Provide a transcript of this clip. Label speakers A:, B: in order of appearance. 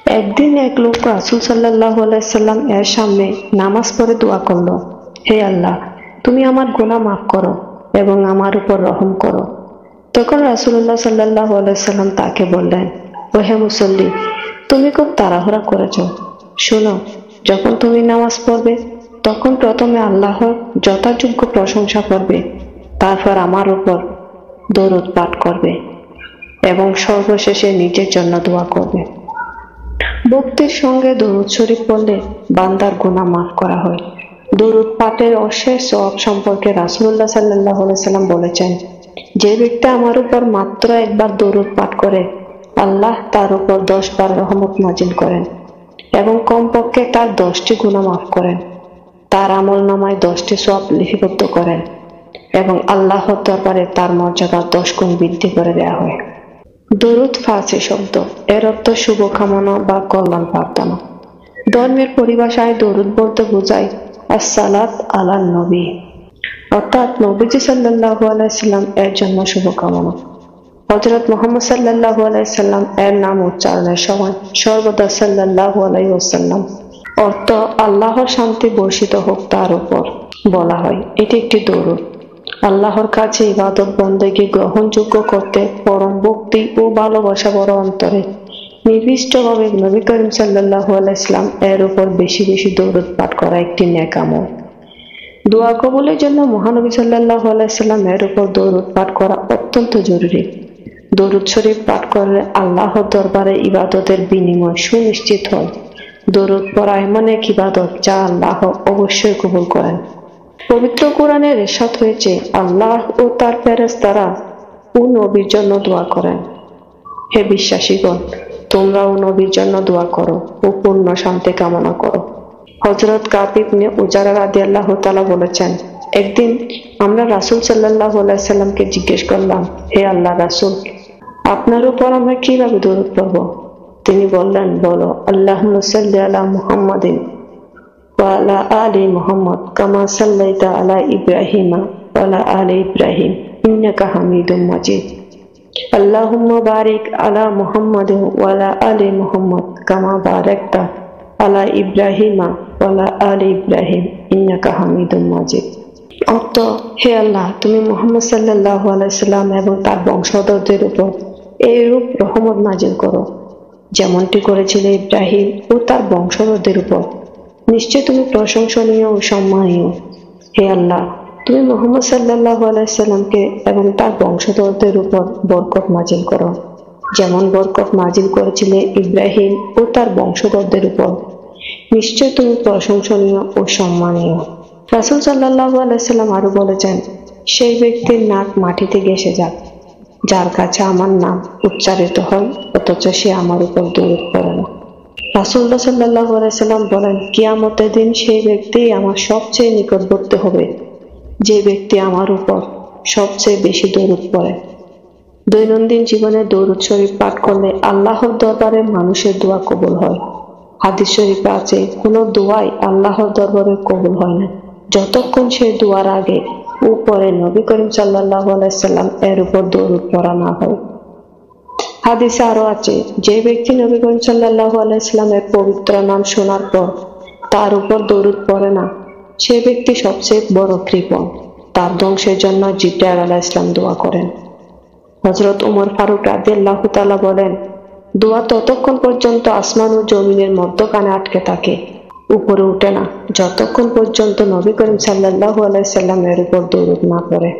A: একদিন এক লোক রাসূল সাল্লাল্লাহু আলাইহি সাল্লাম এর সামনে নামাজ পড়ে দোয়া করল, হে আল্লাহ, তুমি আমার গুনাহ মাফ করো এবং আমার উপর রহম করো। তখন রাসূলুল্লাহ সাল্লাল্লাহু আলাইহি সাল্লাম তাকে বললেন, ও হে মুসল্লি, তুমি খুব তাড়াহুড়া করেছ। শোনো, যখন তুমি নামাজ পড়বে তখন প্রথমে আল্লাহর যথাযোগ্য প্রশংসা করবে, তারপর আমার উপর দরুদ পাঠ করবে এবং সর্বশেষে নিজের জন্য দোয়া করবে। ভক্তির সঙ্গে দরুদ শরীফ পড়লে বান্দার গুনাহ মাফ করা হয়। দরুদ পাঠের অশেষ সওয়াব সম্পর্কে রাসূলুল্লাহ সাল্লাল্লাহু আলাইহি সাল্লাম বলেছেন, যে ব্যক্তি আমার উপর মাত্র একবার দরুদ পাঠ করে আল্লাহ তার উপর 10 বার রহমত নাজিল করেন এবং কমপক্ষে তার 10টি গুনাহ মাফ করেন। তার আমলনামায় 10টি সওয়াব লিপিবদ্ধ করেন এবং আল্লাহর দরবারে তার মর্যাদা 10 গুণ বৃদ্ধি করে দেওয়া হয়। দরুদ ফার্সি শব্দ, এর অর্থ শুভকামনা বা কল্যাণ প্রার্থনা। ধর্মের পরিভাষায় দরুদ বলতে বোঝায় আসসালাত আলান নবী, অর্থাৎ নবীজি সাল্লাল্লাহু আলাইহি সাল্লাম এর জন্য শুভকামনা। হযরত মুহাম্মদ সাল্লাল্লাহু আলাইহি সাল্লাম এর নাম উচ্চারণের সময় সর্বদা সাল্লাল্লাহু আলাইহি ওয়াসাল্লাম অর্থ আল্লাহর শান্তি বর্ষিত হোক তার উপর বলা হয়। এটি একটি দরুদ। আল্লাহর কাছে ইবাদত বন্দেগী গ্রহণযোগ্য করতে পরম ভক্তি ও ভালোবাসা বড় অন্তরে নির্দিষ্টভাবে নবী করিম সাল্লাল্লাহু আলাইহি সাল্লাম এর উপর বেশি বেশি দরুদ পাঠ করা একটি নেক আমল। দোয়া কবুলের জন্য মহানবী সাল্লাল্লাহু আলাইহি সাল্লাম এর উপর দরুদ পাঠ করা অত্যন্ত জরুরি। দরুদ শরীফ পাঠ করলে আল্লাহর দরবারে ইবাদতের বিনিময় সুনিশ্চিত হয়। দরুদ পড়া এমন এক ইবাদত যা আল্লাহ অবশ্যই কবুল করেন। পবিত্র কোরআনে ইরশাদ হয়েছে, আল্লাহ ও তার ফেরেশতারা ও নবীর জন্য দোয়া করেন। হে বিশ্বাসীগণ, তোমরাও নবীর জন্য দোয়া করো ও পূর্ণ শান্তি কামনা করো। হযরত কাব ইবনে উজারা রাদিয়াল্লাহু তাআলা বলেছেন, একদিন আমরা রাসূল সাল্লাল্লাহু আলাইহি সাল্লামকে জিজ্ঞেস করলাম, হে আল্লাহর রাসূল, আপনার উপর আমরা কিভাবে দরুদ পড়ব? তিনি বললেন, বলো, আল্লাহুম্মা সাল্লি আলা মুহাম্মাদিন ওয়া আলা আলি মুহাম্মাদ কামা সাল্লাইতা আলা ইব্রাহিম ওয়া আলা আলি ইব্রাহিম ইন্নাকা হামিদুম মাজিদ। আল্লাহুম্মা বারিক আলা মুহাম্মাদিন ওয়া আলা আলি মুহাম্মাদ কামা বারাকতা আলা ইব্রাহিম ওয়া আলা আলি ইব্রাহিম ইন্নাকা হামিদুম মাজিদ। অর্থ, হে আল্লাহ, তুমি মুহাম্মদ সাল্লাল্লাহু আলাইহি সাল্লাম এবং তার বংশধরদের উপর এইরূপ রহমত নাজিল করো যেমনটি করেছিলে ইব্রাহিম ও তার বংশধরদের উপর। নিশ্চয় তুমি প্রশংসনীয় ও সম্মানীয়। হে আল্লাহ, তুমি মুহাম্মদ সাল্লাল্লাহু আলাইহি সাল্লামকে এবং তার বংশধরদের উপর বরকত নাজিল করো যেমন বরকত নাজিল করেছিলে ইব্রাহিম ও তার বংশধরদের উপর। নিশ্চয় তুমি প্রশংসনীয় ও সম্মানীয়। রাসূল সাল্লাল্লাহু আলাইহি সাল্লাম আরো বলেছেন, সেই ব্যক্তির নাক মাটিতে ঘেঁষে যাক যার কাছে আমার নাম উচ্চারিত হয় অথচ সে আমার উপর দরুদ পড়ে না। রাসূলুল্লাহ সাল্লাল্লাহু আলাইহি সাল্লাম বলেন, কিয়ামতের দিন সেই ব্যক্তি আমার সবচেয়ে নিকটবর্তী হবে যে ব্যক্তি আমার উপর সবচেয়ে বেশি দরুদ পড়ে। দৈনন্দিন জীবনে দরুদ শরীফ পাঠ করলে আল্লাহর দরবারে মানুষের দোয়া কবুল হয়। হাদিস শরীফে আছে, কোনো দোয়াই আল্লাহর দরবারে কবুল হয় না যতক্ষণ সেই দোয়ার আগে ও পরে নবী করিম সাল্লাল্লাহু আলাইহি সাল্লাম এর উপর দরুদ পড়া না হয়। হাদিসে আরো আছে, যে ব্যক্তি নবী করিম সাল্লাল্লাহু আলাইহি সাল্লামের পবিত্র নাম শোনার পর তার উপর দরুদ পড়ে না, সে ব্যক্তি সবচেয়ে বড় কৃপণ। তার ধ্বংসের জন্য জিবরাইল আলাইহিস সালাম দোয়া করেন। হযরত ওমর ফারুক রাদিয়াল্লাহু তাআলা বলেন, দোয়া ততক্ষণ পর্যন্ত আসমান ও জমিনের মধ্যখানে আটকে থাকে, উপরে উঠে না, যতক্ষণ পর্যন্ত নবী করিম সাল্লাল্লাহু আলাইহি সাল্লামের উপর দরুদ না পড়ে।